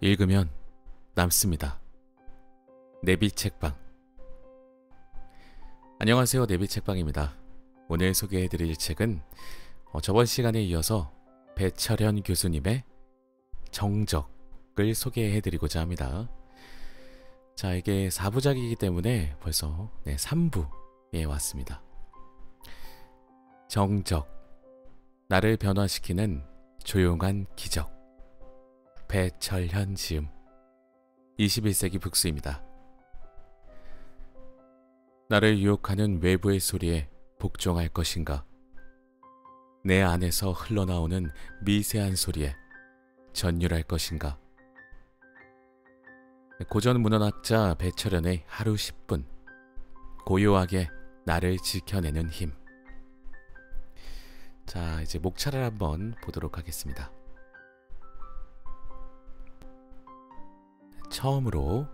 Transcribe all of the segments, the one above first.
읽으면 남습니다. 내비책방. 안녕하세요. 내비책방입니다. 오늘 소개해드릴 책은 저번 시간에 이어서 배철현 교수님의 정적을 소개해드리고자 합니다. 자, 이게 4부작이기 때문에 벌써 3부에 왔습니다. 정적, 나를 변화시키는 조용한 기적. 배철현 지음, 21세기 북수입니다. 나를 유혹하는 외부의 소리에 복종할 것인가? 내 안에서 흘러나오는 미세한 소리에 전율할 것인가? 고전 문헌학자 배철현의 하루 10분, 고요하게 나를 지켜내는 힘. 자, 이제 목차를 한번 보도록 하겠습니다. 처음으로,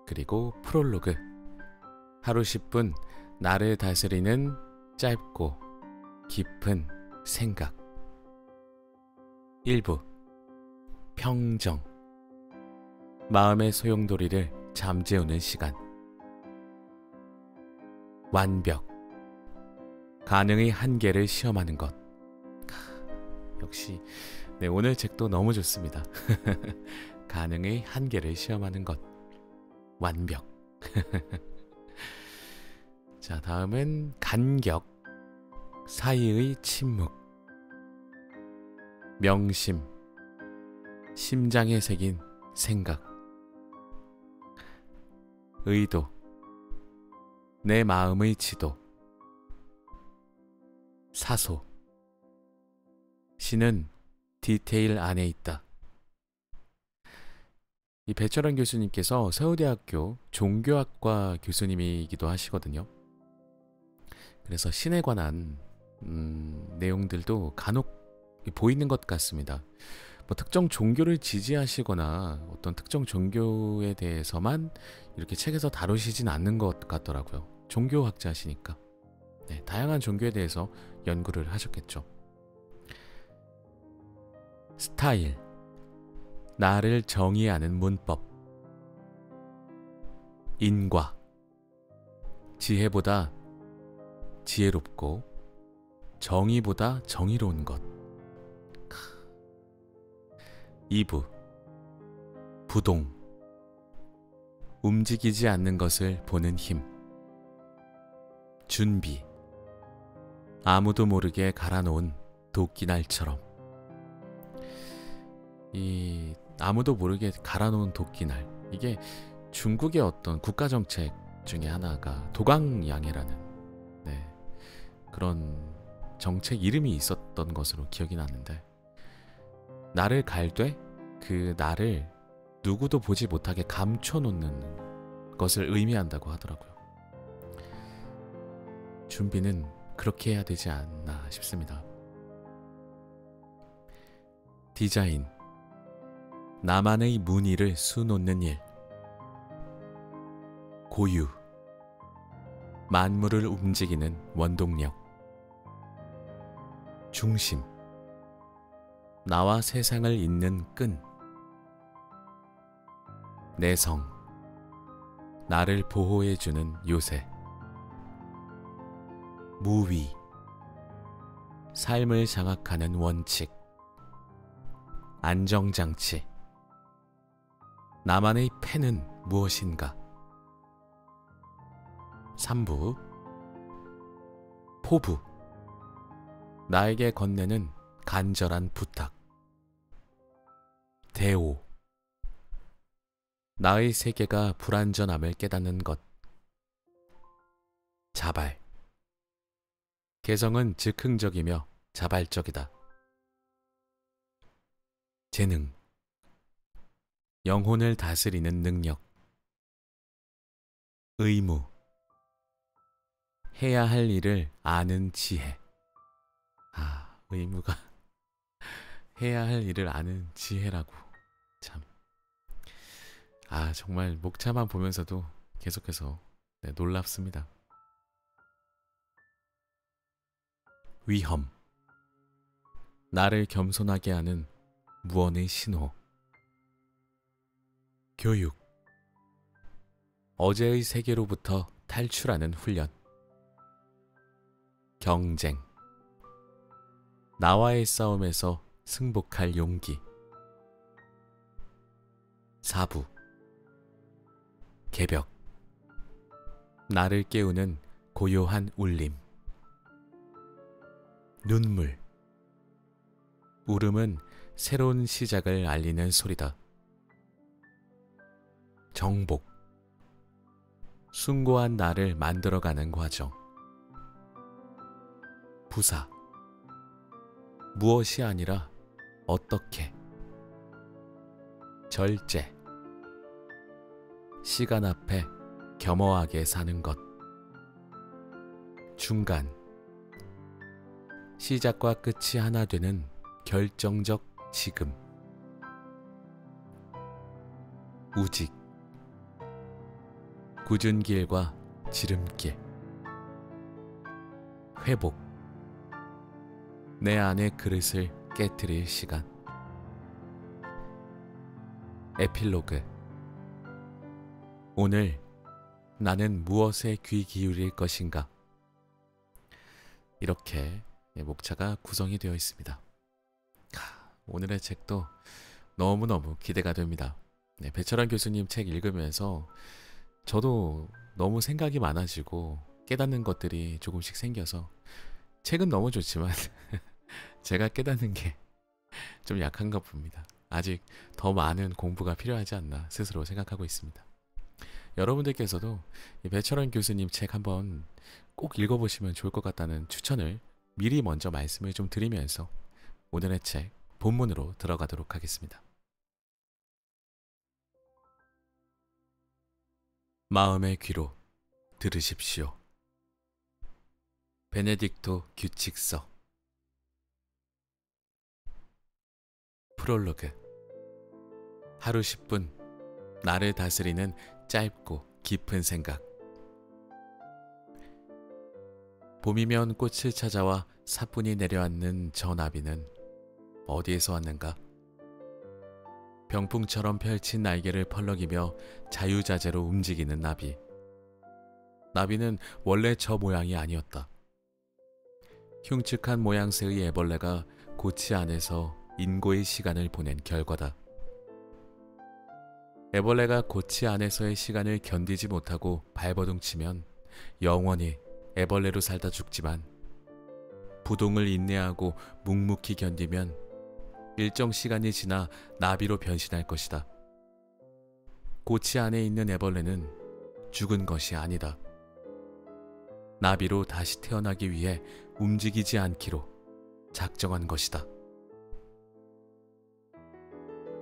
그리고 프롤로그. 하루 10분, 나를 다스리는 짧고 깊은 생각. 1부, 평정. 마음의 소용돌이를 잠재우는 시간. 완벽. 가능의 한계를 시험하는 것. 역시 오늘 책도 너무 좋습니다. 가능의 한계를 시험하는 것. 완벽. 자, 다음은 간격. 사이의 침묵. 명심. 심장에 새긴 생각. 의도. 내 마음의 지도. 사소. 신은 디테일 안에 있다. 이 배철현 교수님께서 서울대학교 종교학과 교수님이기도 하시거든요. 그래서 신에 관한 내용들도 간혹 보이는 것 같습니다. 뭐 특정 종교를 지지하시거나 어떤 특정 종교에 대해서만 이렇게 책에서 다루시진 않는 것 같더라고요. 종교학자시니까. 다양한 종교에 대해서 연구를 하셨겠죠. 스타일. 나를 정의하는 문법. 인과. 지혜보다 지혜롭고 정의보다 정의로운 것. 2부. 부동. 움직이지 않는 것을 보는 힘. 준비. 아무도 모르게 갈아놓은 도끼날처럼. 이 아무도 모르게 갈아놓은 도끼날, 이게 중국의 어떤 국가정책 중에 하나가 도강양해라는 그런 정책 이름이 있었던 것으로 기억이 나는데, 나를 갈되 그 나를 누구도 보지 못하게 감춰놓는 것을 의미한다고 하더라고요. 준비는 그렇게 해야 되지 않나 싶습니다. 디자인. 나만의 무늬를 수놓는 일. 고유. 만물을 움직이는 원동력. 중심. 나와 세상을 잇는 끈. 내성. 나를 보호해주는 요새. 무위. 삶을 장악하는 원칙. 안정장치. 나만의 펜은 무엇인가? 3부. 포부. 나에게 건네는 간절한 부탁. 대오. 나의 세계가 불완전함을 깨닫는 것. 자발. 개성은 즉흥적이며 자발적이다. 재능. 영혼을 다스리는 능력. 의무. 해야 할 일을 아는 지혜. 의무가 해야 할 일을 아는 지혜라고. 참. 정말 목차만 보면서도 계속해서 놀랍습니다. 위험. 나를 겸손하게 하는 무언의 신호. 교육. 어제의 세계로부터 탈출하는 훈련. 경쟁. 나와의 싸움에서 승복할 용기. 사부. 개벽. 나를 깨우는 고요한 울림. 눈물. 울음은 새로운 시작을 알리는 소리다. 정복. 숭고한 나를 만들어가는 과정. 부사. 무엇이 아니라 어떻게. 절제. 시간 앞에 겸허하게 사는 것. 중간. 시작과 끝이 하나 되는 결정적 지금. 우직. 굳은 길과 지름길. 회복. 내 안의 그릇을 깨트릴 시간. 에필로그. 오늘 나는 무엇에 귀 기울일 것인가? 이렇게 목차가 구성이 되어 있습니다. 오늘의 책도 너무너무 기대가 됩니다. 배철환 교수님 책 읽으면서 저도 너무 생각이 많아지고 깨닫는 것들이 조금씩 생겨서 책은 너무 좋지만 제가 깨닫는 게 좀 약한가 봅니다. 아직 더 많은 공부가 필요하지 않나 스스로 생각하고 있습니다. 여러분들께서도 이 배철환 교수님 책 한번 꼭 읽어보시면 좋을 것 같다는 추천을 미리 먼저 말씀을 좀 드리면서 오늘의 책 본문으로 들어가도록 하겠습니다. 마음의 귀로 들으십시오. 베네딕토 규칙서. 프롤로그. 하루 10분 나를 다스리는 짧고 깊은 생각. 봄이면 꽃을 찾아와 사뿐히 내려앉는 저 나비는 어디에서 왔는가? 병풍처럼 펼친 날개를 펄럭이며 자유자재로 움직이는 나비. 나비는 원래 저 모양이 아니었다. 흉측한 모양새의 애벌레가 고치 안에서 인고의 시간을 보낸 결과다. 애벌레가 고치 안에서의 시간을 견디지 못하고 발버둥치면 영원히 애벌레로 살다 죽지만 부동을 인내하고 묵묵히 견디면 일정 시간이 지나 나비로 변신할 것이다. 고치 안에 있는 애벌레는 죽은 것이 아니다. 나비로 다시 태어나기 위해 움직이지 않기로 작정한 것이다.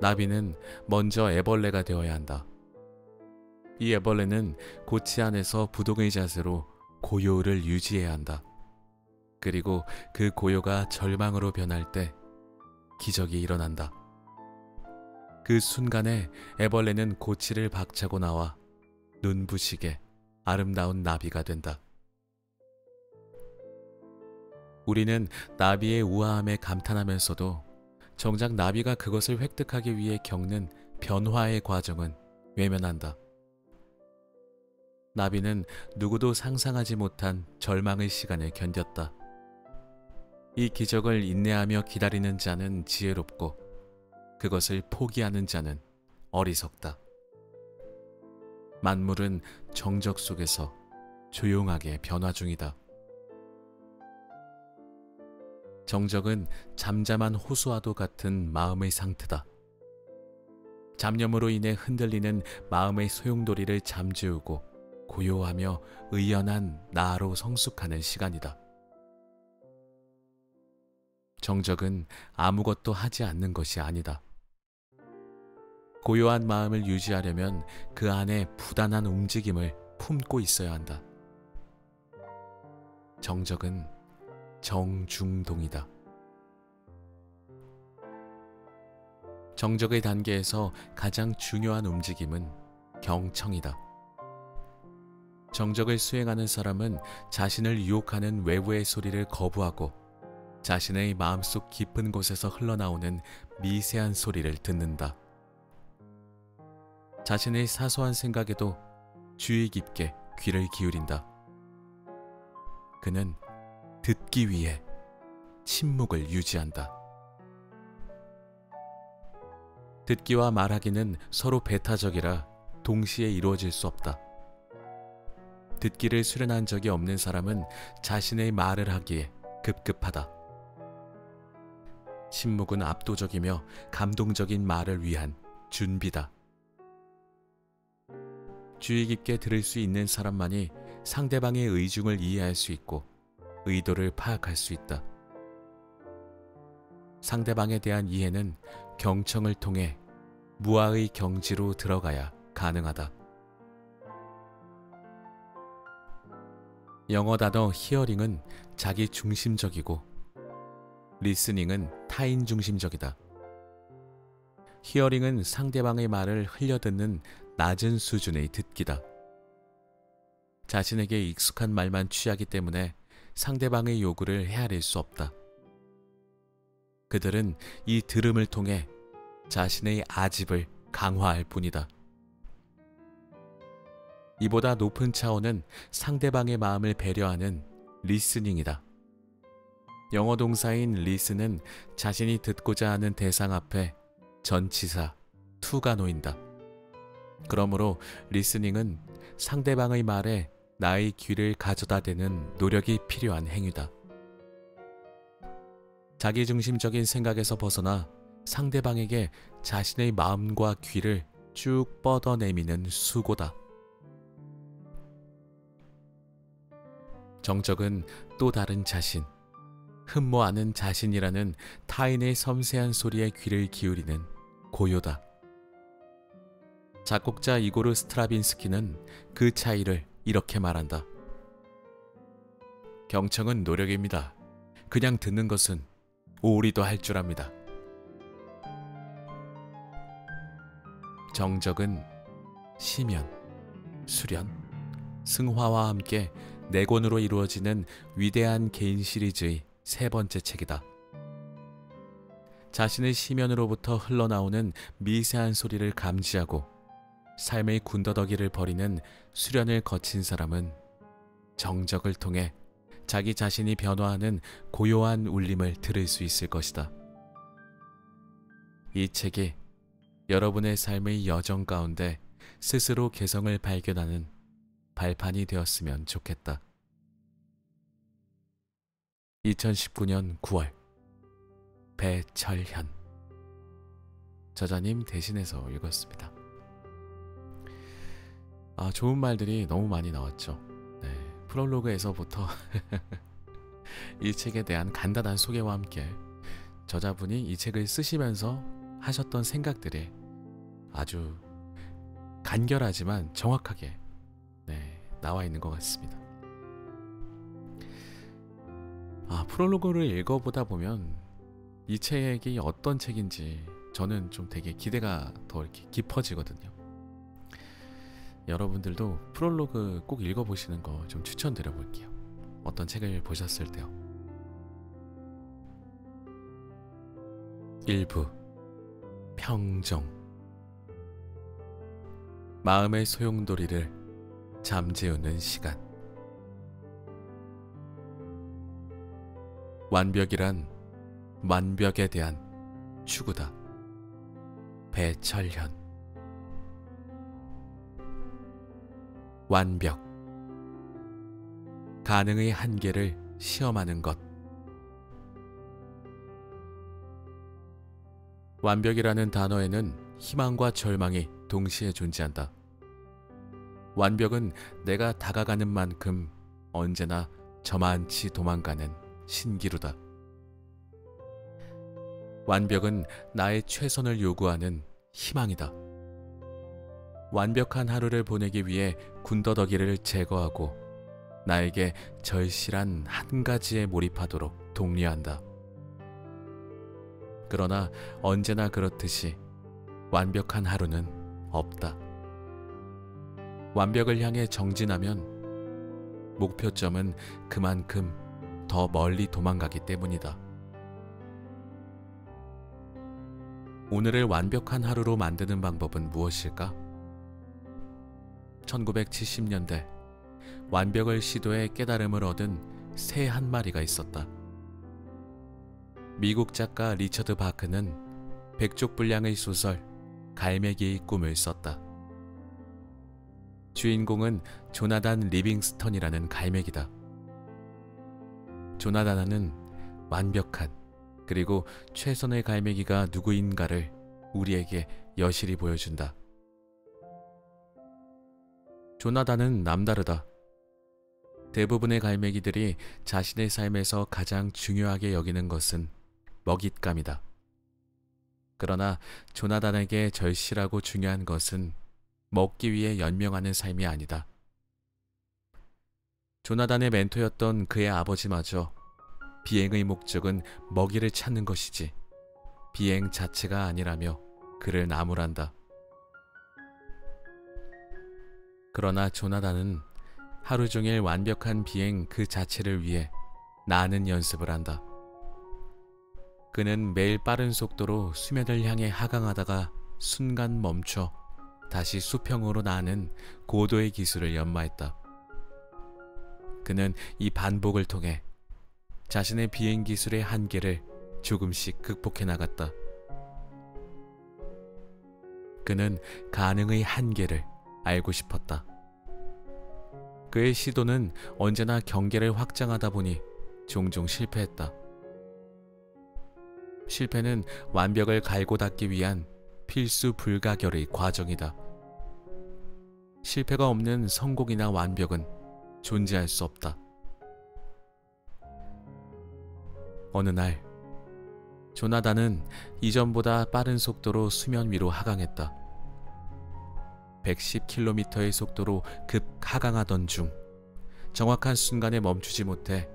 나비는 먼저 애벌레가 되어야 한다. 이 애벌레는 고치 안에서 부동의 자세로 고요를 유지해야 한다. 그리고 그 고요가 절망으로 변할 때 기적이 일어난다. 그 순간에 애벌레는 고치를 박차고 나와 눈부시게 아름다운 나비가 된다. 우리는 나비의 우아함에 감탄하면서도 정작 나비가 그것을 획득하기 위해 겪는 변화의 과정은 외면한다. 나비는 누구도 상상하지 못한 절망의 시간을 견뎠다. 이 기적을 인내하며 기다리는 자는 지혜롭고 그것을 포기하는 자는 어리석다. 만물은 정적 속에서 조용하게 변화 중이다. 정적은 잠잠한 호수와도 같은 마음의 상태다. 잡념으로 인해 흔들리는 마음의 소용돌이를 잠재우고 고요하며 의연한 나로 성숙하는 시간이다. 정적은 아무것도 하지 않는 것이 아니다. 고요한 마음을 유지하려면 그 안에 부단한 움직임을 품고 있어야 한다. 정적은 정중동이다. 정적의 단계에서 가장 중요한 움직임은 경청이다. 정적을 수행하는 사람은 자신을 유혹하는 외부의 소리를 거부하고 자신의 마음속 깊은 곳에서 흘러나오는 미세한 소리를 듣는다. 자신의 사소한 생각에도 주의 깊게 귀를 기울인다. 그는 듣기 위해 침묵을 유지한다. 듣기와 말하기는 서로 배타적이라 동시에 이루어질 수 없다. 듣기를 수련한 적이 없는 사람은 자신의 말을 하기에 급급하다. 침묵은 압도적이며 감동적인 말을 위한 준비다. 주의 깊게 들을 수 있는 사람만이 상대방의 의중을 이해할 수 있고 의도를 파악할 수 있다. 상대방에 대한 이해는 경청을 통해 무아의 경지로 들어가야 가능하다. 영어 단어 히어링은 자기 중심적이고 리스닝은 타인 중심적이다. 히어링은 상대방의 말을 흘려듣는 낮은 수준의 듣기다. 자신에게 익숙한 말만 취하기 때문에 상대방의 요구를 헤아릴 수 없다. 그들은 이 들음을 통해 자신의 아집을 강화할 뿐이다. 이보다 높은 차원은 상대방의 마음을 배려하는 리스닝이다. 영어 동사인 리스는 자신이 듣고자 하는 대상 앞에 전치사 to가 놓인다. 그러므로 리스닝은 상대방의 말에 나의 귀를 가져다 대는 노력이 필요한 행위다. 자기중심적인 생각에서 벗어나 상대방에게 자신의 마음과 귀를 쭉 뻗어내미는 수고다. 정적은 또 다른 자신, 흠모하는 자신이라는 타인의 섬세한 소리에 귀를 기울이는 고요다. 작곡자 이고르 스트라빈스키는 그 차이를 이렇게 말한다. 경청은 노력입니다. 그냥 듣는 것은 오리도 할 줄 압니다. 정적은 시면, 수련, 승화와 함께 4권으로 이루어지는 위대한 개인 시리즈의 3번째 책이다. 자신의 시면으로부터 흘러나오는 미세한 소리를 감지하고 삶의 군더더기를 버리는 수련을 거친 사람은 정적을 통해 자기 자신이 변화하는 고요한 울림을 들을 수 있을 것이다. 이 책이 여러분의 삶의 여정 가운데 스스로 개성을 발견하는 발판이 되었으면 좋겠다. 2019년 9월 배철현 저자님 대신해서 읽었습니다. 좋은 말들이 너무 많이 나왔죠. 네, 프롤로그에서부터 이 책에 대한 간단한 소개와 함께 저자분이 이 책을 쓰시면서 하셨던 생각들이 아주 간결하지만 정확하게 나와 있는 것 같습니다. 프롤로그를 읽어보다 보면 이 책이 어떤 책인지 저는 좀 되게 기대가 더 이렇게 깊어지거든요. 여러분들도 프롤로그 꼭 읽어보시는 거 좀 추천드려 볼게요. 어떤 책을 보셨을 때요. 1부 평정. 마음의 소용돌이를 잠재우는 시간. 완벽이란 완벽에 대한 추구다. 배철현. 완벽. 가능의 한계를 시험하는 것. 완벽이라는 단어에는 희망과 절망이 동시에 존재한다. 완벽은 내가 다가가는 만큼 언제나 저만치 도망가는 신기루다. 완벽은 나의 최선을 요구하는 희망이다. 완벽한 하루를 보내기 위해 군더더기를 제거하고 나에게 절실한 한 가지에 몰입하도록 독려한다. 그러나 언제나 그렇듯이 완벽한 하루는 없다. 완벽을 향해 정진하면 목표점은 그만큼 더 멀리 도망가기 때문이다. 오늘을 완벽한 하루로 만드는 방법은 무엇일까? 1970년대 완벽을 시도해 깨달음을 얻은 새 한 마리가 있었다. 미국 작가 리처드 바크는 백족 분량의 소설 갈매기의 꿈을 썼다. 주인공은 조나단 리빙스턴이라는 갈매기다. 조나단은 완벽한 그리고 최선의 갈매기가 누구인가를 우리에게 여실히 보여준다. 조나단은 남다르다. 대부분의 갈매기들이 자신의 삶에서 가장 중요하게 여기는 것은 먹잇감이다. 그러나 조나단에게 절실하고 중요한 것은 먹기 위해 연명하는 삶이 아니다. 조나단의 멘토였던 그의 아버지마저 비행의 목적은 먹이를 찾는 것이지 비행 자체가 아니라며 그를 나무란다. 그러나 조나단은 하루 종일 완벽한 비행 그 자체를 위해 나는 연습을 한다. 그는 매일 빠른 속도로 수면을 향해 하강하다가 순간 멈춰 다시 수평으로 나는 고도의 기술을 연마했다. 그는 이 반복을 통해 자신의 비행 기술의 한계를 조금씩 극복해 나갔다. 그는 가능의 한계를 알고 싶었다. 그의 시도는 언제나 경계를 확장하다 보니 종종 실패했다. 실패는 완벽을 갈고 닦기 위한 필수 불가결의 과정이다. 실패가 없는 성공이나 완벽은 존재할 수 없다. 어느 날 조나단은 이전보다 빠른 속도로 수면 위로 하강했다. 110km의 속도로 급 하강하던 중 정확한 순간에 멈추지 못해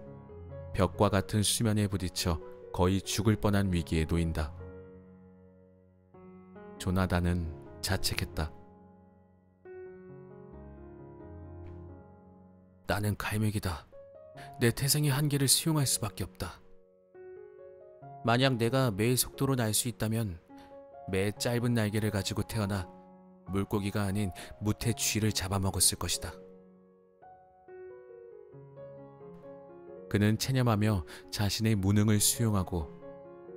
벽과 같은 수면에 부딪혀 거의 죽을 뻔한 위기에 놓인다. 조나단은 자책했다. 나는 갈매기다. 내 태생의 한계를 수용할 수밖에 없다. 만약 내가 매의 속도로 날 수 있다면 매의 짧은 날개를 가지고 태어나 물고기가 아닌 무태 쥐를 잡아먹었을 것이다. 그는 체념하며 자신의 무능을 수용하고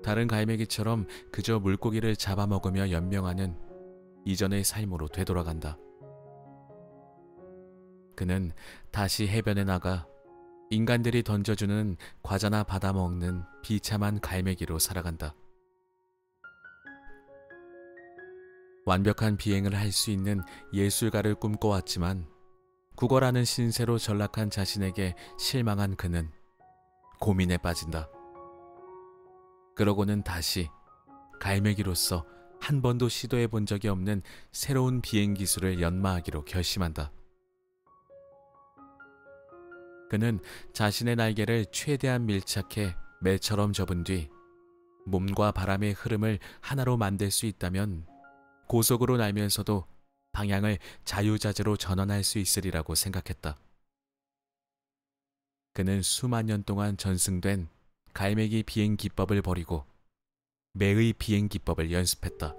다른 갈매기처럼 그저 물고기를 잡아먹으며 연명하는 이전의 삶으로 되돌아간다. 그는 다시 해변에 나가 인간들이 던져주는 과자나 받아먹는 비참한 갈매기로 살아간다. 완벽한 비행을 할 수 있는 예술가를 꿈꿔왔지만 국어라는 신세로 전락한 자신에게 실망한 그는 고민에 빠진다. 그러고는 다시 갈매기로서 한 번도 시도해 본 적이 없는 새로운 비행 기술을 연마하기로 결심한다. 그는 자신의 날개를 최대한 밀착해 매처럼 접은 뒤 몸과 바람의 흐름을 하나로 만들 수 있다면 고속으로 날면서도 방향을 자유자재로 전환할 수 있으리라고 생각했다. 그는 수만 년 동안 전승된 갈매기 비행 기법을 버리고 매의 비행 기법을 연습했다.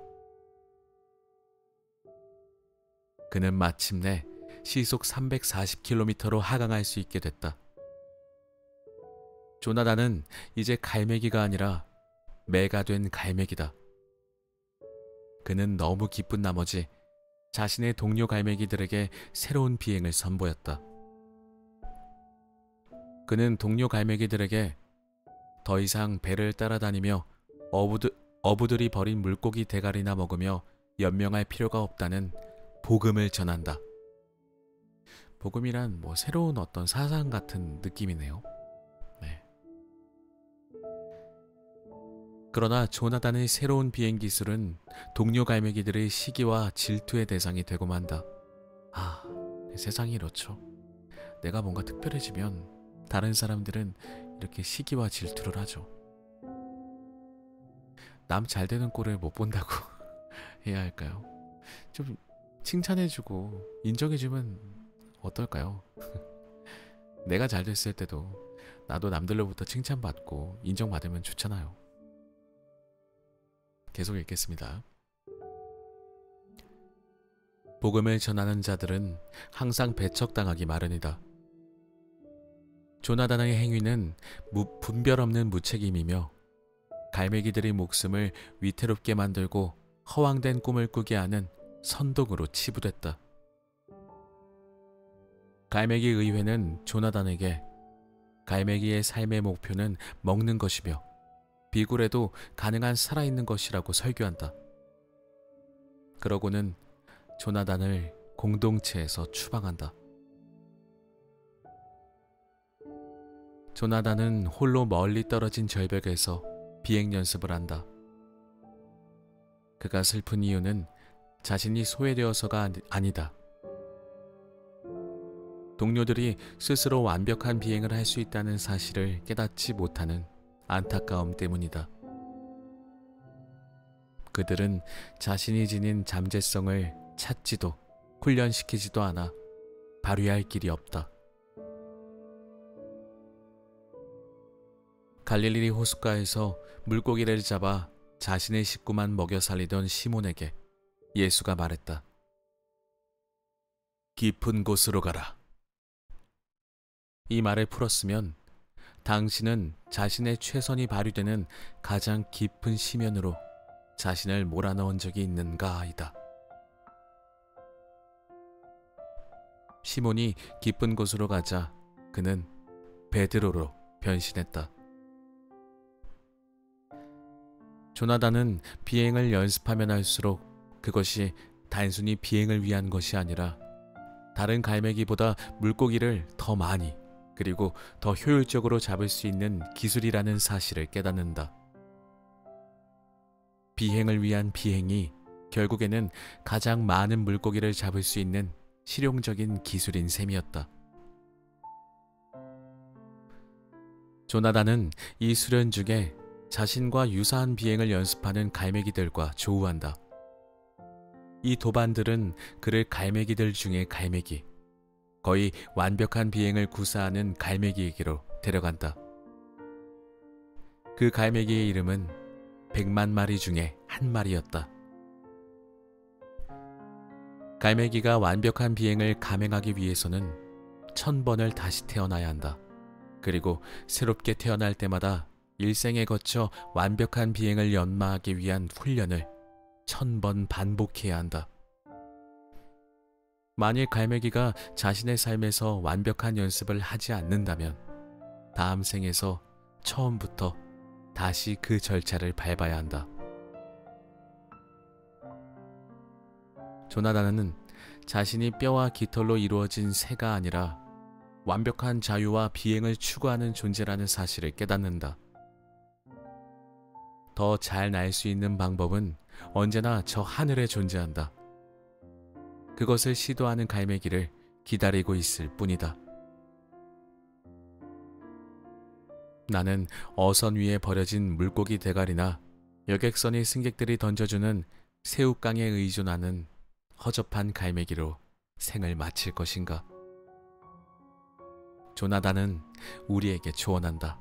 그는 마침내 시속 340km로 하강할 수 있게 됐다. 조나단은 이제 갈매기가 아니라 매가 된 갈매기다. 그는 너무 기쁜 나머지 자신의 동료 갈매기들에게 새로운 비행을 선보였다. 그는 동료 갈매기들에게 더 이상 배를 따라다니며 어부들이 버린 물고기 대가리나 먹으며 연명할 필요가 없다는 복음을 전한다. 복음이란 새로운 어떤 사상 같은 느낌이네요. 네. 그러나 조나단의 새로운 비행 기술은 동료 갈매기들의 시기와 질투의 대상이 되고 만다. 세상이 이렇죠. 내가 뭔가 특별해지면 다른 사람들은 이렇게 시기와 질투를 하죠. 남 잘 되는 꼴을 못 본다고 해야 할까요? 좀 칭찬해주고 인정해주면 어떨까요? 내가 잘 됐을 때도 나도 남들로부터 칭찬받고 인정받으면 좋잖아요. 계속 읽겠습니다. 복음을 전하는 자들은 항상 배척당하기 마련이다. 조나단의 행위는 분별 없는 무책임이며 갈매기들의 목숨을 위태롭게 만들고 허황된 꿈을 꾸게 하는 선동으로 치부됐다. 갈매기 의회는 조나단에게 갈매기의 삶의 목표는 먹는 것이며 비굴해도 가능한 살아있는 것이라고 설교한다. 그러고는 조나단을 공동체에서 추방한다. 조나단은 홀로 멀리 떨어진 절벽에서 비행 연습을 한다. 그가 슬픈 이유는 자신이 소외되어서가 아니다. 동료들이 스스로 완벽한 비행을 할 수 있다는 사실을 깨닫지 못하는 안타까움 때문이다. 그들은 자신이 지닌 잠재성을 찾지도 훈련시키지도 않아 발휘할 길이 없다. 갈릴리 호숫가에서 물고기를 잡아 자신의 식구만 먹여 살리던 시몬에게 예수가 말했다. 깊은 곳으로 가라. 이 말을 풀었으면 당신은 자신의 최선이 발휘되는 가장 깊은 심연으로 자신을 몰아넣은 적이 있는가이다. 시몬이 깊은 곳으로 가자 그는 베드로로 변신했다. 조나단은 비행을 연습하면 할수록 그것이 단순히 비행을 위한 것이 아니라 다른 갈매기보다 물고기를 더 많이 그리고 더 효율적으로 잡을 수 있는 기술이라는 사실을 깨닫는다. 비행을 위한 비행이 결국에는 가장 많은 물고기를 잡을 수 있는 실용적인 기술인 셈이었다. 조나단은 이 수련 중에 자신과 유사한 비행을 연습하는 갈매기들과 조우한다. 이 도반들은 그를 갈매기들 중에 갈매기, 거의 완벽한 비행을 구사하는 갈매기에게로 데려간다. 그 갈매기의 이름은 100만 마리 중에 한 마리였다. 갈매기가 완벽한 비행을 감행하기 위해서는 1000번을 다시 태어나야 한다. 그리고 새롭게 태어날 때마다 일생에 거쳐 완벽한 비행을 연마하기 위한 훈련을 1000번 반복해야 한다. 만일 갈매기가 자신의 삶에서 완벽한 연습을 하지 않는다면 다음 생에서 처음부터 다시 그 절차를 밟아야 한다. 조나단은 자신이 뼈와 깃털로 이루어진 새가 아니라 완벽한 자유와 비행을 추구하는 존재라는 사실을 깨닫는다. 더 잘 날 수 있는 방법은 언제나 저 하늘에 존재한다. 그것을 시도하는 갈매기를 기다리고 있을 뿐이다. 나는 어선 위에 버려진 물고기 대가리나 여객선의 승객들이 던져주는 새우깡에 의존하는 허접한 갈매기로 생을 마칠 것인가? 조나단은 우리에게 조언한다.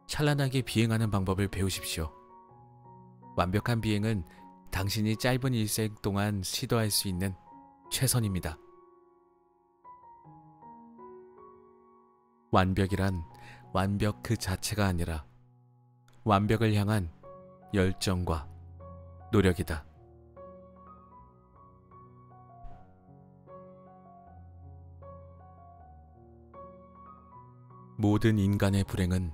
찬란하게 비행하는 방법을 배우십시오. 완벽한 비행은 당신이 짧은 일생 동안 시도할 수 있는 최선입니다. 완벽이란 완벽 그 자체가 아니라 완벽을 향한 열정과 노력이다. 모든 인간의 불행은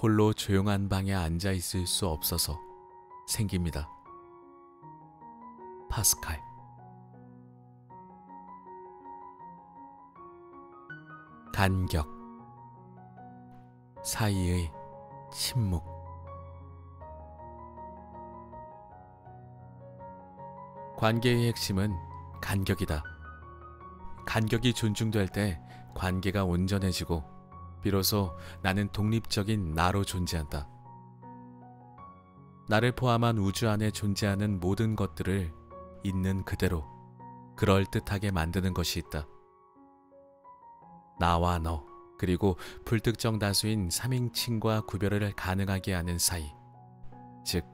홀로 조용한 방에 앉아 있을 수 없어서 생깁니다. 파스칼. 간격, 사이의 침묵. 관계의 핵심은 간격이다. 간격이 존중될 때 관계가 온전해지고 비로소 나는 독립적인 나로 존재한다. 나를 포함한 우주 안에 존재하는 모든 것들을 있는 그대로 그럴듯하게 만드는 것이 있다. 나와 너, 그리고 불특정 다수인 3인칭과 구별을 가능하게 하는 사이, 즉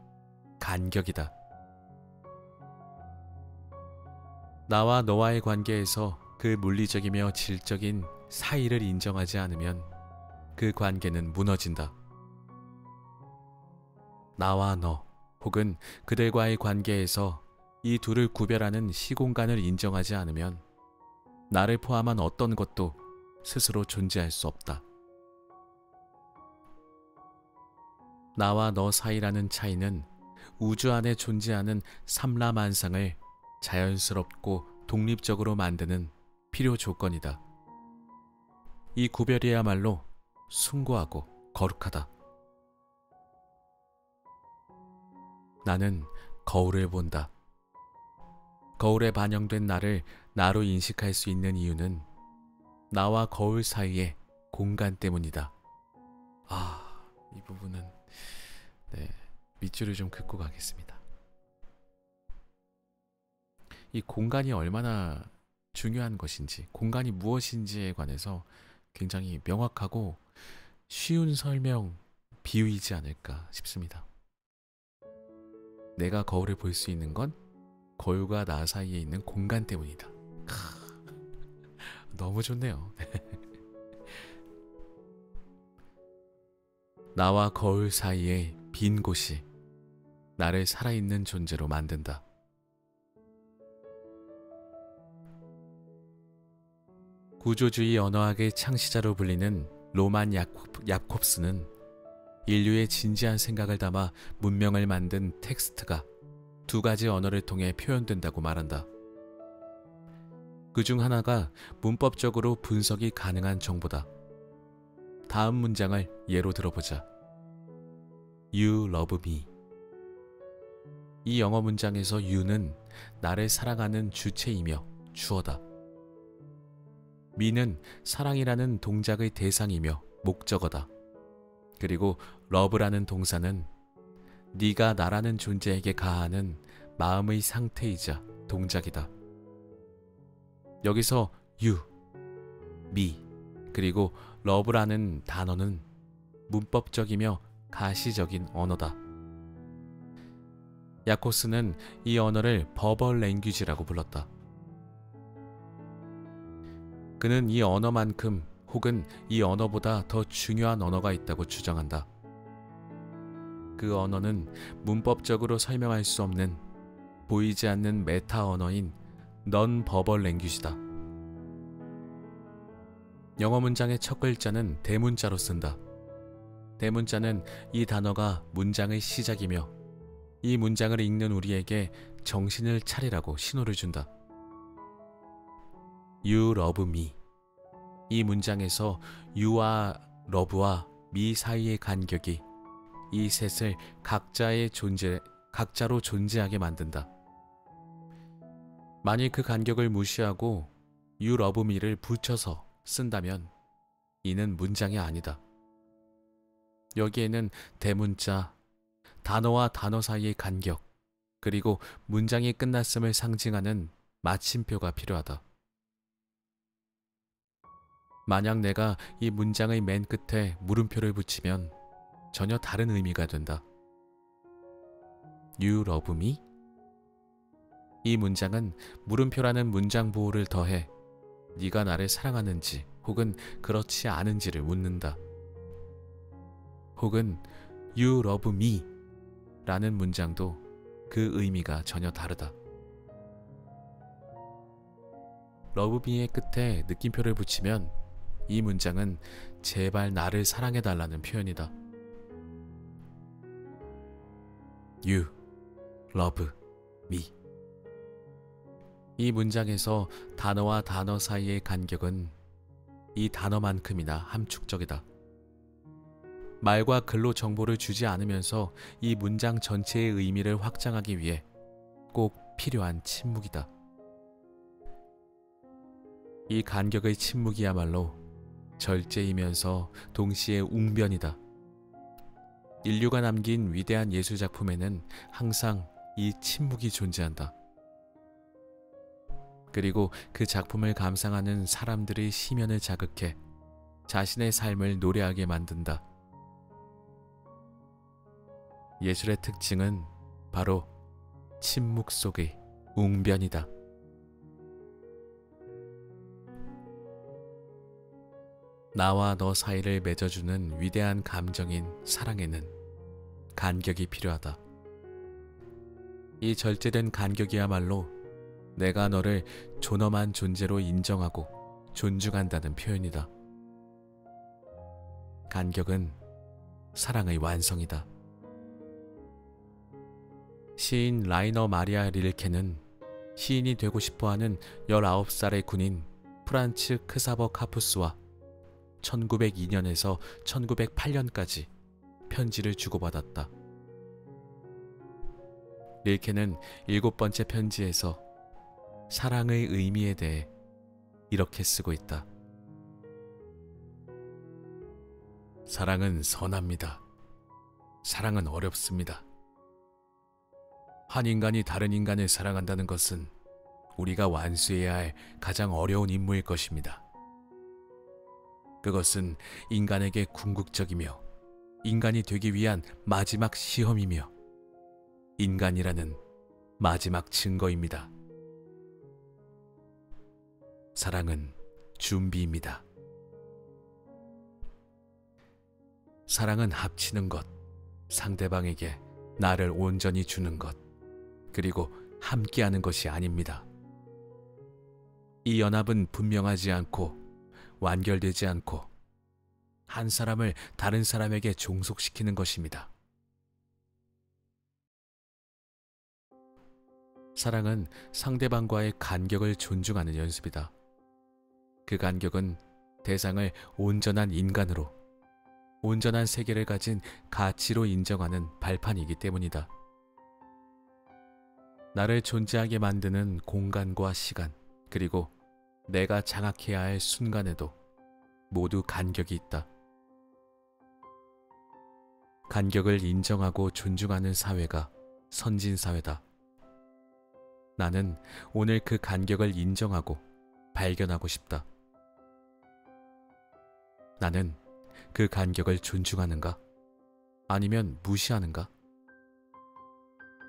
간격이다. 나와 너와의 관계에서 그 물리적이며 질적인 사이를 인정하지 않으면 그 관계는 무너진다. 나와 너 혹은 그들과의 관계에서 이 둘을 구별하는 시공간을 인정하지 않으면 나를 포함한 어떤 것도 스스로 존재할 수 없다. 나와 너 사이라는 차이는 우주 안에 존재하는 삼라만상을 자연스럽고 독립적으로 만드는 필요 조건이다. 이 구별이야말로 숭고하고 거룩하다. 나는 거울을 본다. 거울에 반영된 나를 나로 인식할 수 있는 이유는 나와 거울 사이의 공간 때문이다. 이 부분은 밑줄을 좀 긋고 가겠습니다. 이 공간이 얼마나 중요한 것인지, 공간이 무엇인지에 관해서 굉장히 명확하고 쉬운 설명, 비유이지 않을까 싶습니다. 내가 거울을 볼 수 있는 건 거울과 나 사이에 있는 공간 때문이다. 너무 좋네요. 나와 거울 사이의 빈 곳이 나를 살아있는 존재로 만든다. 구조주의 언어학의 창시자로 불리는 로만 야콥스는 인류의 진지한 생각을 담아 문명을 만든 텍스트가 두 가지 언어를 통해 표현된다고 말한다. 그중 하나가 문법적으로 분석이 가능한 정보다. 다음 문장을 예로 들어보자. You love me. 이 영어 문장에서 you는 나를 사랑하는 주체이며 주어다. me는 사랑이라는 동작의 대상이며 목적어다. 그리고 love라는 동사는 네가 나라는 존재에게 가하는 마음의 상태이자 동작이다. 여기서 you, me, 그리고 love라는 단어는 문법적이며 가시적인 언어다. 야코스는 이 언어를 버벌 랭귀지라고 불렀다. 그는 이 언어만큼 혹은 이 언어보다 더 중요한 언어가 있다고 주장한다. 그 언어는 문법적으로 설명할 수 없는 보이지 않는 메타 언어인 non-verbal language다. 영어 문장의 첫 글자는 대문자로 쓴다. 대문자는 이 단어가 문장의 시작이며 이 문장을 읽는 우리에게 정신을 차리라고 신호를 준다. You love me. 이 문장에서 you와 love와 me 사이의 간격이 이 셋을 각자로 존재하게 만든다. 만일 그 간격을 무시하고 you love me를 붙여서 쓴다면 이는 문장이 아니다. 여기에는 대문자, 단어와 단어 사이의 간격, 그리고 문장이 끝났음을 상징하는 마침표가 필요하다. 만약 내가 이 문장의 맨 끝에 물음표를 붙이면 전혀 다른 의미가 된다. You love me? 이 문장은 물음표라는 문장 보호를 더해 네가 나를 사랑하는지 혹은 그렇지 않은지를 묻는다. 혹은 You love me 라는 문장도 그 의미가 전혀 다르다. love me의 끝에 느낌표를 붙이면 이 문장은 제발 나를 사랑해달라는 표현이다. You love me. 이 문장에서 단어와 단어 사이의 간격은 이 단어만큼이나 함축적이다. 말과 글로 정보를 주지 않으면서 이 문장 전체의 의미를 확장하기 위해 꼭 필요한 침묵이다. 이 간격의 침묵이야말로 절제이면서 동시에 웅변이다. 인류가 남긴 위대한 예술작품에는 항상 이 침묵이 존재한다. 그리고 그 작품을 감상하는 사람들의 심연을 자극해 자신의 삶을 노래하게 만든다. 예술의 특징은 바로 침묵 속의 웅변이다. 나와 너 사이를 맺어주는 위대한 감정인 사랑에는 간격이 필요하다. 이 절제된 간격이야말로 내가 너를 존엄한 존재로 인정하고 존중한다는 표현이다. 간격은 사랑의 완성이다. 시인 라이너 마리아 릴케는 시인이 되고 싶어하는 19살의 군인 프란츠 크사버 카푸스와 1902년에서 1908년까지 편지를 주고받았다. 릴케는 7번째 편지에서 사랑의 의미에 대해 이렇게 쓰고 있다. 사랑은 선합니다. 사랑은 어렵습니다. 한 인간이 다른 인간을 사랑한다는 것은 우리가 완수해야 할 가장 어려운 임무일 것입니다. 그것은 인간에게 궁극적이며 인간이 되기 위한 마지막 시험이며 인간이라는 마지막 증거입니다. 사랑은 준비입니다. 사랑은 합치는 것, 상대방에게 나를 온전히 주는 것, 그리고 함께하는 것이 아닙니다. 이 연합은 분명하지 않고 완결되지 않고 한 사람을 다른 사람에게 종속시키는 것입니다. 사랑은 상대방과의 간격을 존중하는 연습이다. 그 간격은 대상을 온전한 인간으로, 온전한 세계를 가진 가치로 인정하는 발판이기 때문이다. 나를 존재하게 만드는 공간과 시간, 그리고 내가 장악해야 할 순간에도 모두 간격이 있다. 간격을 인정하고 존중하는 사회가 선진사회다. 나는 오늘 그 간격을 인정하고 발견하고 싶다. 나는 그 간격을 존중하는가? 아니면 무시하는가?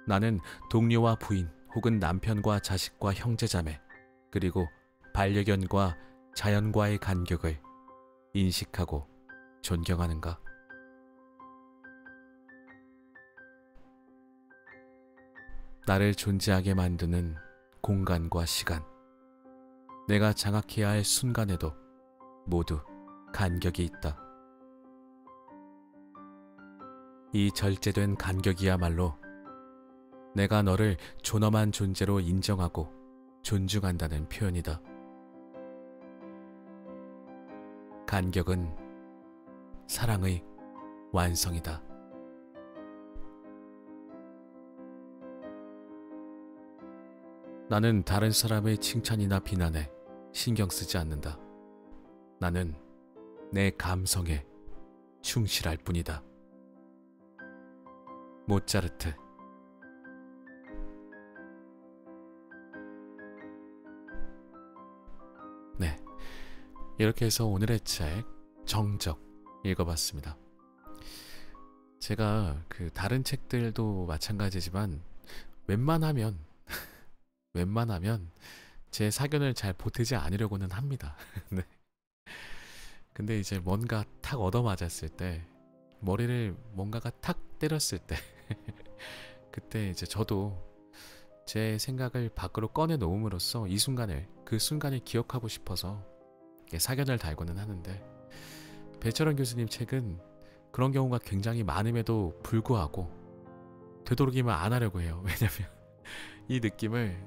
나는 동료와 부인 혹은 남편과 자식과 형제자매 그리고 반려견과 자연과의 간격을 인식하고 존경하는가? 나를 존재하게 만드는 공간과 시간, 내가 장악해야 할 순간에도 모두 간격이 있다. 이 절제된 간격이야말로 내가 너를 존엄한 존재로 인정하고 존중한다는 표현이다. 간격은 사랑의 완성이다. 나는 다른 사람의 칭찬이나 비난에 신경 쓰지 않는다. 나는 내 감성에 충실할 뿐이다. 모차르트. 네, 이렇게 해서 오늘의 책 정적 읽어봤습니다. 제가 그 다른 책들도 마찬가지지만 웬만하면 제 사견을 잘 보태지 않으려고는 합니다. 네. 근데 이제 뭔가 탁 얻어맞았을 때, 머리를 뭔가가 탁 때렸을 때 그때 이제 저도 제 생각을 밖으로 꺼내 놓음으로써 그 순간을 기억하고 싶어서 사견을 달고는 하는데, 배철원 교수님 책은 그런 경우가 굉장히 많음에도 불구하고 되도록이면 안 하려고 해요. 왜냐면 이 느낌을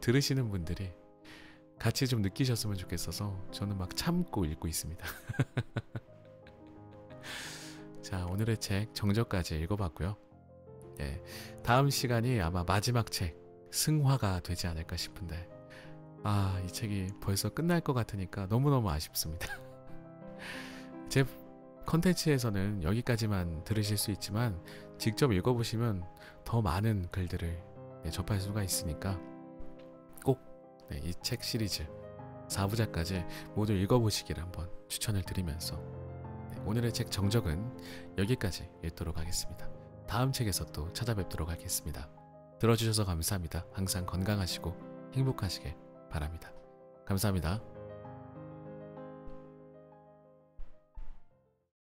들으시는 분들이 같이 좀 느끼셨으면 좋겠어서 저는 막 참고 읽고 있습니다. 자, 오늘의 책 정적까지 읽어봤고요. 예, 다음 시간이 아마 마지막 책 승화가 되지 않을까 싶은데, 이 책이 벌써 끝날 것 같으니까 너무너무 아쉽습니다. 제 컨텐츠에서는 여기까지만 들으실 수 있지만 직접 읽어보시면 더 많은 글들을 접할 수가 있으니까 꼭 이 책 시리즈 4부작까지 모두 읽어보시기를 한번 추천을 드리면서 오늘의 책 정적은 여기까지 읽도록 하겠습니다. 다음 책에서 또 찾아뵙도록 하겠습니다. 들어주셔서 감사합니다. 항상 건강하시고 행복하시길 바랍니다. 감사합니다.